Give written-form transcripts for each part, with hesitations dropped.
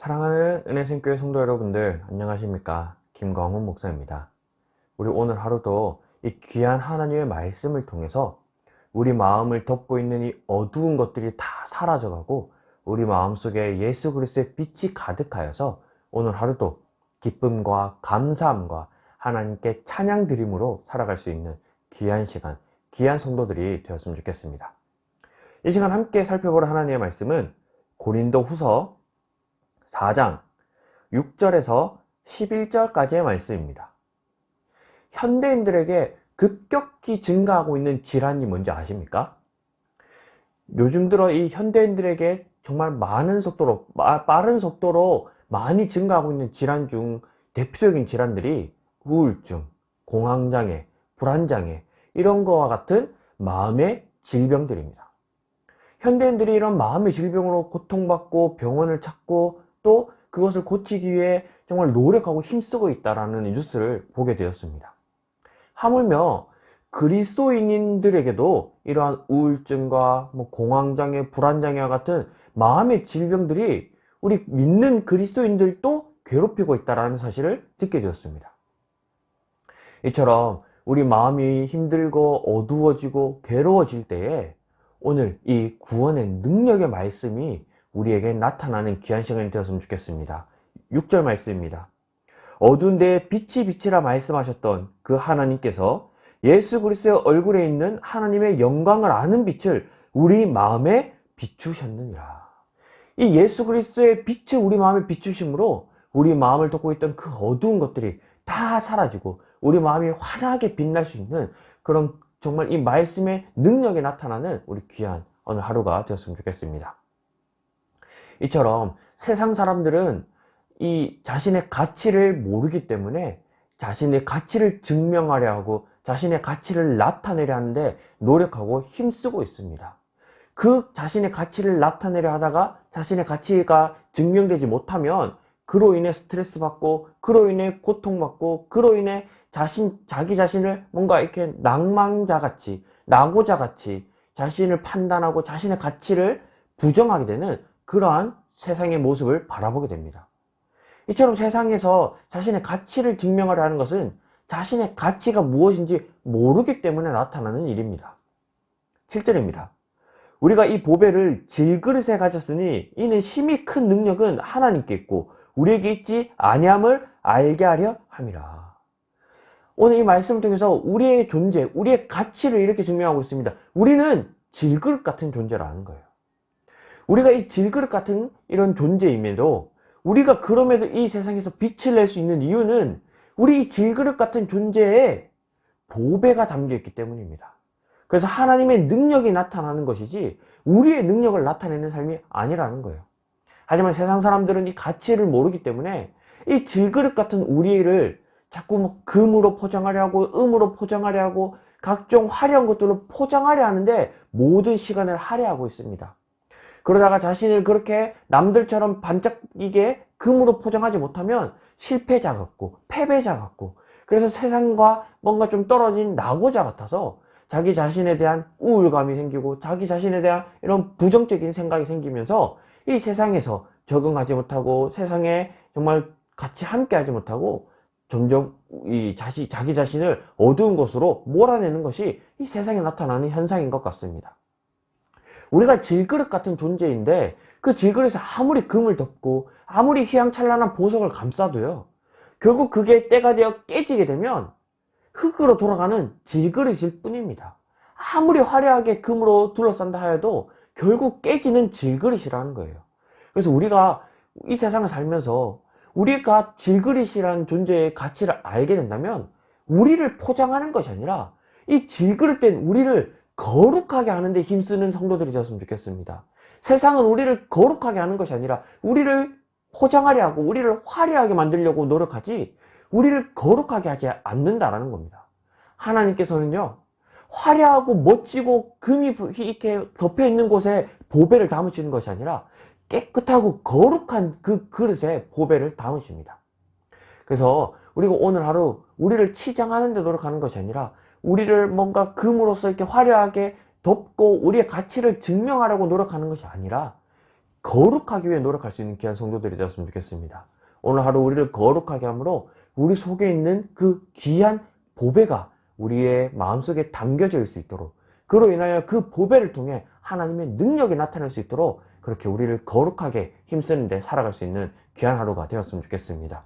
사랑하는 은혜생교회 성도 여러분들, 안녕하십니까? 김광훈 목사입니다. 우리 오늘 하루도 이 귀한 하나님의 말씀을 통해서 우리 마음을 덮고 있는 이 어두운 것들이 다 사라져가고 우리 마음속에 예수 그리스도의 빛이 가득하여서 오늘 하루도 기쁨과 감사함과 하나님께 찬양 드림으로 살아갈 수 있는 귀한 시간, 귀한 성도들이 되었으면 좋겠습니다. 이 시간 함께 살펴볼 하나님의 말씀은 고린도 후서 4장 6절에서 11절까지의 말씀입니다. 현대인들에게 급격히 증가하고 있는 질환이 뭔지 아십니까? 요즘 들어 이 현대인들에게 정말 많은 속도로, 빠른 속도로 많이 증가하고 있는 질환 중 대표적인 질환들이 우울증, 공황장애, 불안장애 이런 거와 같은 마음의 질병들입니다. 현대인들이 이런 마음의 질병으로 고통받고 병원을 찾고 또 그것을 고치기 위해 정말 노력하고 힘쓰고 있다는 뉴스를 보게 되었습니다. 하물며 그리스도인들에게도 이러한 우울증과 공황장애, 불안장애와 같은 마음의 질병들이 우리 믿는 그리스도인들도 괴롭히고 있다는 사실을 듣게 되었습니다. 이처럼 우리 마음이 힘들고 어두워지고 괴로워질 때에 오늘 이 구원의 능력의 말씀이 우리에게 나타나는 귀한 시간이 되었으면 좋겠습니다. 6절 말씀입니다. 어두운 데에 빛이 빛이라 말씀하셨던 그 하나님께서 예수 그리스도의 얼굴에 있는 하나님의 영광을 아는 빛을 우리 마음에 비추셨느니라. 이 예수 그리스도의 빛을 우리 마음에 비추심으로 우리 마음을 덮고 있던 그 어두운 것들이 다 사라지고 우리 마음이 환하게 빛날 수 있는 그런 정말 이 말씀의 능력에 나타나는 우리 귀한 오늘 하루가 되었으면 좋겠습니다. 이처럼 세상 사람들은 이 자신의 가치를 모르기 때문에 자신의 가치를 증명하려 하고 자신의 가치를 나타내려 하는데 노력하고 힘쓰고 있습니다. 그 자신의 가치를 나타내려 하다가 자신의 가치가 증명되지 못하면 그로 인해 스트레스 받고 그로 인해 고통받고 그로 인해 자기 자신을 뭔가 이렇게 낭망자같이 낙오자같이 자신을 판단하고 자신의 가치를 부정하게 되는 그러한 세상의 모습을 바라보게 됩니다. 이처럼 세상에서 자신의 가치를 증명하려 하는 것은 자신의 가치가 무엇인지 모르기 때문에 나타나는 일입니다. 7절입니다. 우리가 이 보배를 질그릇에 가졌으니 이는 심히 큰 능력은 하나님께 있고 우리에게 있지 아니함을 알게 하려 함이라. 오늘 이 말씀을 통해서 우리의 존재, 우리의 가치를 이렇게 증명하고 있습니다. 우리는 질그릇 같은 존재라는 거예요. 우리가 이 질그릇 같은 이런 존재임에도 우리가 그럼에도 이 세상에서 빛을 낼 수 있는 이유는 우리 이 질그릇 같은 존재에 보배가 담겨 있기 때문입니다. 그래서 하나님의 능력이 나타나는 것이지 우리의 능력을 나타내는 삶이 아니라는 거예요. 하지만 세상 사람들은 이 가치를 모르기 때문에 이 질그릇 같은 우리를 자꾸 금으로 포장하려 하고 음으로 포장하려 하고 각종 화려한 것들로 포장하려 하는데 모든 시간을 할애하고 있습니다. 그러다가 자신을 그렇게 남들처럼 반짝이게 금으로 포장하지 못하면 실패자 같고 패배자 같고 그래서 세상과 뭔가 좀 떨어진 낙오자 같아서 자기 자신에 대한 우울감이 생기고 자기 자신에 대한 이런 부정적인 생각이 생기면서 이 세상에서 적응하지 못하고 세상에 정말 같이 함께하지 못하고 점점 자기 자신을 어두운 곳으로 몰아내는 것이 이 세상에 나타나는 현상인 것 같습니다. 우리가 질그릇 같은 존재인데 그 질그릇에 아무리 금을 덮고 아무리 휘황찬란한 보석을 감싸도요 결국 그게 때가 되어 깨지게 되면 흙으로 돌아가는 질그릇일 뿐입니다. 아무리 화려하게 금으로 둘러싼다 하여도 결국 깨지는 질그릇이라는 거예요. 그래서 우리가 이 세상을 살면서 우리가 질그릇이라는 존재의 가치를 알게 된다면 우리를 포장하는 것이 아니라 이 질그릇된 우리를 거룩하게 하는 데 힘쓰는 성도들이 되었으면 좋겠습니다. 세상은 우리를 거룩하게 하는 것이 아니라 우리를 포장하려 하고 우리를 화려하게 만들려고 노력하지 우리를 거룩하게 하지 않는다라는 겁니다. 하나님께서는요 화려하고 멋지고 금이 이렇게 덮여있는 곳에 보배를 담으시는 것이 아니라 깨끗하고 거룩한 그 그릇에 보배를 담으십니다. 그래서 우리가 오늘 하루 우리를 치장하는 데 노력하는 것이 아니라 우리를 뭔가 금으로써 이렇게 화려하게 덮고 우리의 가치를 증명하려고 노력하는 것이 아니라 거룩하기 위해 노력할 수 있는 귀한 성도들이 되었으면 좋겠습니다. 오늘 하루 우리를 거룩하게 함으로 우리 속에 있는 그 귀한 보배가 우리의 마음속에 담겨져 있을 수 있도록, 그로 인하여 그 보배를 통해 하나님의 능력이 나타날 수 있도록 그렇게 우리를 거룩하게 힘쓰는데 살아갈 수 있는 귀한 하루가 되었으면 좋겠습니다.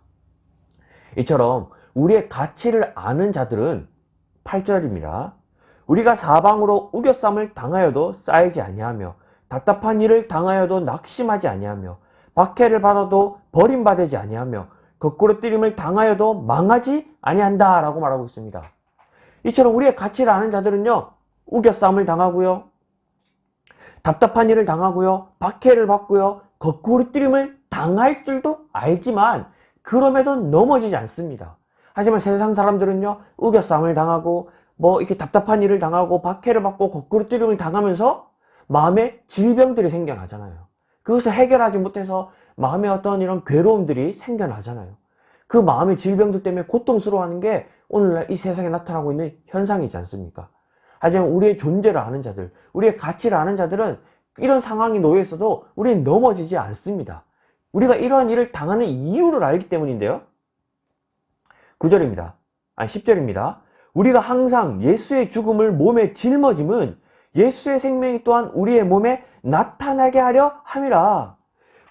이처럼 우리의 가치를 아는 자들은 8절입니다. 우리가 사방으로 우겨쌈을 당하여도 쌓이지 아니하며 답답한 일을 당하여도 낙심하지 아니하며 박해를 받아도 버림받지 아니하며 거꾸로 뜨림을 당하여도 망하지 아니한다 라고 말하고 있습니다. 이처럼 우리의 가치를 아는 자들은요, 우겨쌈을 당하고요, 답답한 일을 당하고요, 박해를 받고요, 거꾸로 뜨림을 당할 줄도 알지만 그럼에도 넘어지지 않습니다. 하지만 세상 사람들은요, 우겨쌈을 당하고 이렇게 답답한 일을 당하고 박해를 받고 거꾸로 뜨림을 당하면서 마음에 질병들이 생겨나잖아요. 그것을 해결하지 못해서 마음에 어떤 이런 괴로움들이 생겨나잖아요. 그 마음의 질병들 때문에 고통스러워하는 게 오늘날 이 세상에 나타나고 있는 현상이지 않습니까? 하지만 우리의 존재를 아는 자들, 우리의 가치를 아는 자들은 이런 상황이 놓여 있어도 우리는 넘어지지 않습니다. 우리가 이러한 일을 당하는 이유를 알기 때문인데요. 9절입니다. 10절입니다. 우리가 항상 예수의 죽음을 몸에 짊어짐은 예수의 생명이 또한 우리의 몸에 나타나게 하려 함이라.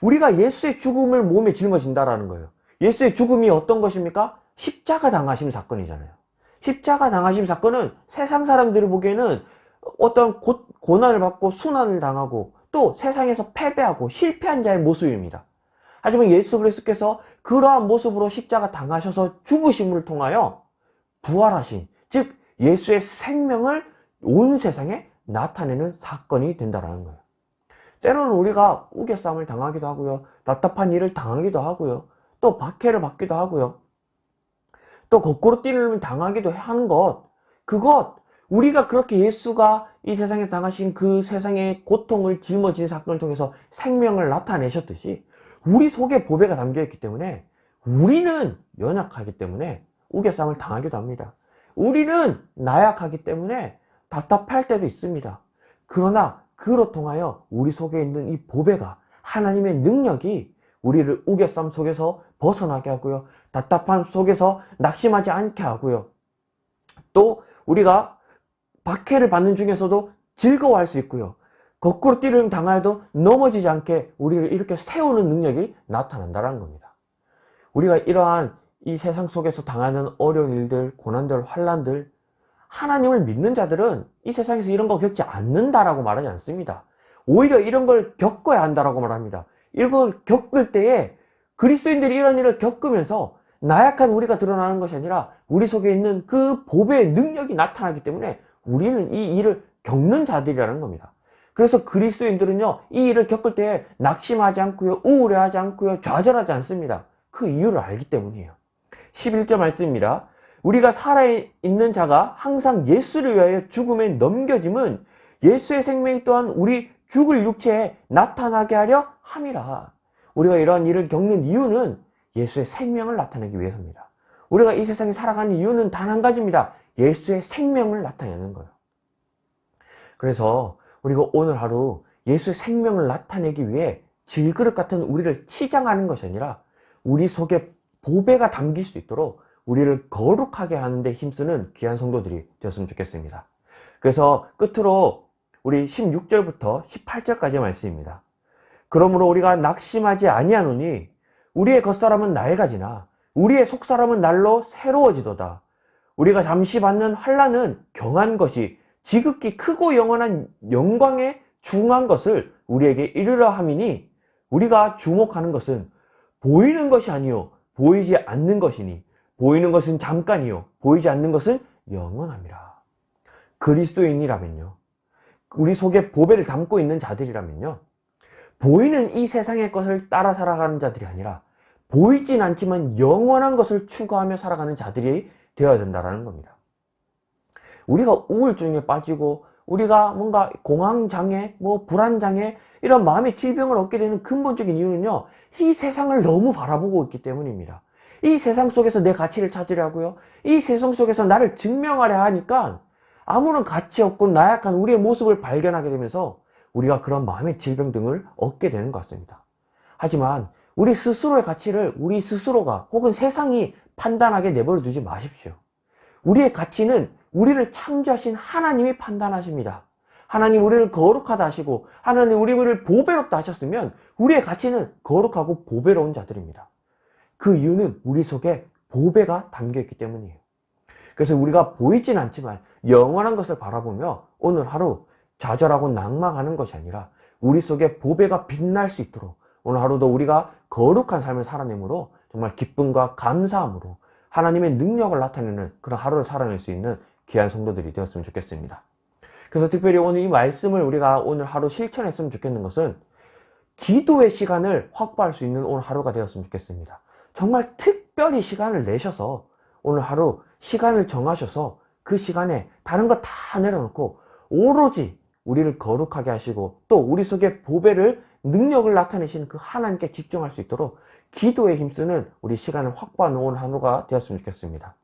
우리가 예수의 죽음을 몸에 짊어진다라는 거예요. 예수의 죽음이 어떤 것입니까? 십자가 당하심 사건이잖아요. 십자가 당하심 사건은 세상 사람들이 보기에는 어떤 고난을 받고 순환을 당하고 또 세상에서 패배하고 실패한 자의 모습입니다. 하지만 예수 그리스도께서 그러한 모습으로 십자가 당하셔서 죽으심을 통하여 부활하신, 즉 예수의 생명을 온 세상에 나타내는 사건이 된다는 거예요. 때로는 우리가 우겨쌈을 당하기도 하고요, 답답한 일을 당하기도 하고요, 또 박해를 받기도 하고요, 또 거꾸로 뛰는 당하기도 하는 그것 우리가 그렇게 예수가 이 세상에 당하신 그 세상의 고통을 짊어진 사건을 통해서 생명을 나타내셨듯이 우리 속에 보배가 담겨있기 때문에 우리는 연약하기 때문에 우겨쌈을 당하기도 합니다. 우리는 나약하기 때문에 답답할 때도 있습니다. 그러나 그로 통하여 우리 속에 있는 이 보배가, 하나님의 능력이 우리를 우겨쌈 속에서 벗어나게 하고요, 답답함 속에서 낙심하지 않게 하고요, 또 우리가 박해를 받는 중에서도 즐거워할 수 있고요, 거꾸로 뛰를 당하여도 넘어지지 않게 우리를 이렇게 세우는 능력이 나타난다는 겁니다. 우리가 이러한 이 세상 속에서 당하는 어려운 일들, 고난들, 환난들, 하나님을 믿는 자들은 이 세상에서 이런 거 겪지 않는다라고 말하지 않습니다. 오히려 이런 걸 겪어야 한다라고 말합니다. 이런 걸 겪을 때에 그리스도인들이 이런 일을 겪으면서 나약한 우리가 드러나는 것이 아니라 우리 속에 있는 그 보배의 능력이 나타나기 때문에 우리는 이 일을 겪는 자들이라는 겁니다. 그래서 그리스도인들은요, 이 일을 겪을 때 낙심하지 않고요, 우울해하지 않고요, 좌절하지 않습니다. 그 이유를 알기 때문이에요. 11절 말씀입니다. 우리가 살아있는 자가 항상 예수를 위하여 죽음에 넘겨짐은 예수의 생명이 또한 우리 죽을 육체에 나타나게 하려 함이라. 우리가 이러한 일을 겪는 이유는 예수의 생명을 나타내기 위해서입니다. 우리가 이 세상에 살아가는 이유는 단 한 가지입니다. 예수의 생명을 나타내는 거예요. 그래서 우리가 오늘 하루 예수의 생명을 나타내기 위해 질그릇 같은 우리를 치장하는 것이 아니라 우리 속에 보배가 담길 수 있도록 우리를 거룩하게 하는 데 힘쓰는 귀한 성도들이 되었으면 좋겠습니다. 그래서 끝으로 우리 16절부터 18절까지의 말씀입니다. 그러므로 우리가 낙심하지 아니하노니 우리의 겉사람은 낡아지나 우리의 속사람은 날로 새로워지도다. 우리가 잠시 받는 환난은 경한 것이 지극히 크고 영원한 영광에 중한 것을 우리에게 이르러 함이니 우리가 주목하는 것은 보이는 것이 아니요 보이지 않는 것이니 보이는 것은 잠깐이요 보이지 않는 것은 영원함이라. 그리스도인이라면요, 우리 속에 보배를 담고 있는 자들이라면요, 보이는 이 세상의 것을 따라 살아가는 자들이 아니라 보이진 않지만 영원한 것을 추구하며 살아가는 자들이 되어야 된다는 겁니다. 우리가 우울증에 빠지고 우리가 뭔가 공황장애, 불안장애, 이런 마음의 질병을 얻게 되는 근본적인 이유는요, 이 세상을 너무 바라보고 있기 때문입니다. 이 세상 속에서 내 가치를 찾으려고요, 이 세상 속에서 나를 증명하려 하니까 아무런 가치 없고 나약한 우리의 모습을 발견하게 되면서 우리가 그런 마음의 질병 등을 얻게 되는 것 같습니다. 하지만 우리 스스로의 가치를 우리 스스로가 혹은 세상이 판단하게 내버려 두지 마십시오. 우리의 가치는 우리를 창조하신 하나님이 판단하십니다. 하나님 우리를 거룩하다 하시고 하나님 우리를 보배롭다 하셨으면 우리의 가치는 거룩하고 보배로운 자들입니다. 그 이유는 우리 속에 보배가 담겨있기 때문이에요. 그래서 우리가 보이진 않지만 영원한 것을 바라보며 오늘 하루 좌절하고 낭망하는 것이 아니라 우리 속에 보배가 빛날 수 있도록 오늘 하루도 우리가 거룩한 삶을 살아내므로 정말 기쁨과 감사함으로 하나님의 능력을 나타내는 그런 하루를 살아낼 수 있는 귀한 성도들이 되었으면 좋겠습니다. 그래서 특별히 오늘 이 말씀을 우리가 오늘 하루 실천했으면 좋겠는 것은 기도의 시간을 확보할 수 있는 오늘 하루가 되었으면 좋겠습니다. 정말 특별히 시간을 내셔서 오늘 하루 시간을 정하셔서 그 시간에 다른 거 다 내려놓고 오로지 우리를 거룩하게 하시고 또 우리 속에 보배를 능력을 나타내시는 그 하나님께 집중할 수 있도록 기도에 힘쓰는 우리 시간을 확보하는 오늘 하루가 되었으면 좋겠습니다.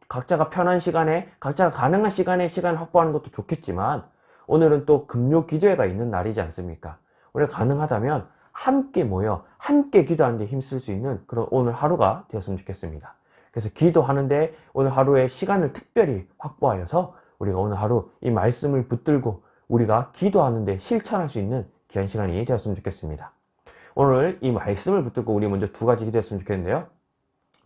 각자가 편한 시간에 각자가 가능한 시간에 시간을 확보하는 것도 좋겠지만 오늘은 또 금요 기도회가 있는 날이지 않습니까? 우리가 가능하다면 함께 모여 함께 기도하는 데 힘쓸 수 있는 그런 오늘 하루가 되었으면 좋겠습니다. 그래서 기도하는데 오늘 하루에 시간을 특별히 확보하여서 우리가 오늘 하루 이 말씀을 붙들고 우리가 기도하는데 실천할 수 있는 귀한 시간이 되었으면 좋겠습니다. 오늘 이 말씀을 붙들고 우리 먼저 두 가지 기도했으면 좋겠는데요.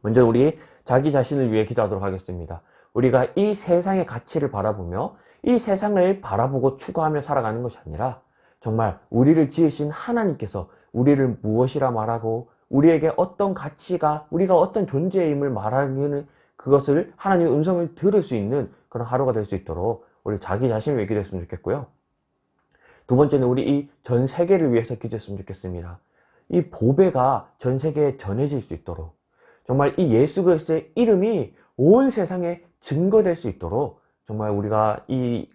먼저 우리 자기 자신을 위해 기도하도록 하겠습니다. 우리가 이 세상의 가치를 바라보며 이 세상을 바라보고 추구하며 살아가는 것이 아니라 정말 우리를 지으신 하나님께서 우리를 무엇이라 말하고 우리에게 어떤 가치가 우리가 어떤 존재임을 말하는 그것을 하나님의 음성을 들을 수 있는 그런 하루가 될 수 있도록 우리 자기 자신을 위해 기도했으면 좋겠고요. 두 번째는 우리 이 전 세계를 위해서 기도했으면 좋겠습니다. 이 보배가 전 세계에 전해질 수 있도록 정말 이 예수 그리스도의 이름이 온 세상에 증거될 수 있도록 정말 우리가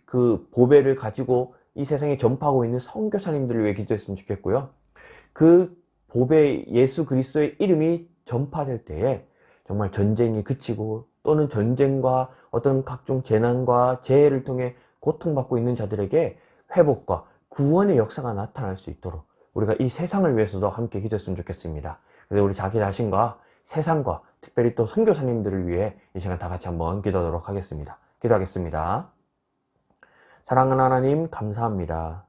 그 보배를 가지고 이 세상에 전파하고 있는 선교사님들을 위해 기도했으면 좋겠고요. 그 보배 예수 그리스도의 이름이 전파될 때에 정말 전쟁이 그치고 또는 전쟁과 어떤 각종 재난과 재해를 통해 고통받고 있는 자들에게 회복과 구원의 역사가 나타날 수 있도록 우리가 이 세상을 위해서도 함께 기도했으면 좋겠습니다. 그래서 우리 자기 자신과 세상과 특별히 또 선교사님들을 위해 이 시간 다 같이 한번 기도하도록 하겠습니다. 기도하겠습니다. 사랑하는 하나님 감사합니다.